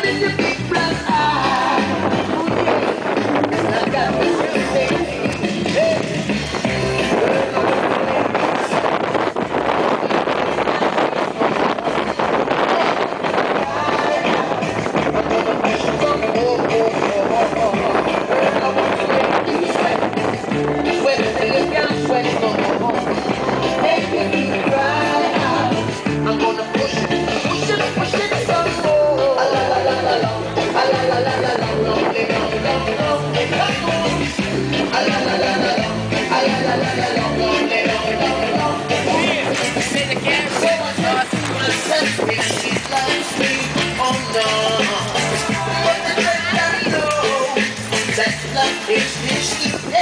in your big black eye. And I got the real thing. I'm gonna push it some more. La la la la la, la la la la la, lonely, lonely, lonely, lonely, la la la la la, la la la la la, lonely, lonely, lonely, lonely. Say the gas, so much lost when it says me, she loves me, oh no. But the rest I know that love is history.